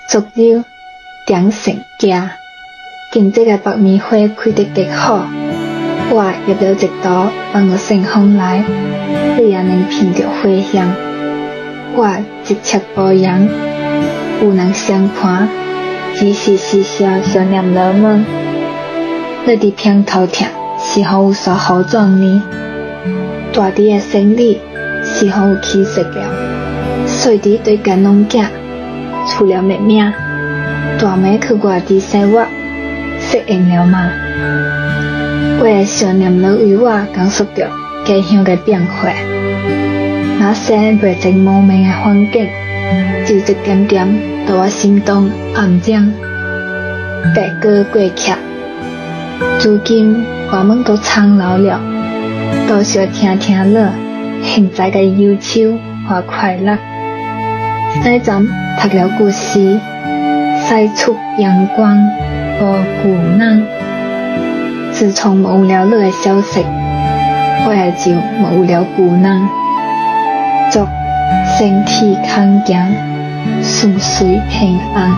足有點成家，經這個爆米花開得極好，我入了一道放到信封內，你也能品到花香。我一切保養，有人相看，只是時常想念老們。你佇偏頭痛是否有啥好轉呢？大弟的生理是否有起色了？細弟對干攏囝除了妹妹，大妹去外地生活，適應了嗎？我會想念你為我感受到家鄉的變化，那些未曾磨滅的環境，就一點點在我心中暗染。白鴿過客，如今我們都蒼老了，多少聽聽了現在的憂愁和快樂。那陣讀了故事，曬出陽光和鼓囊。自從沒有了你的消息，我也就沒有了鼓囊。祝身體康健，順遂平安。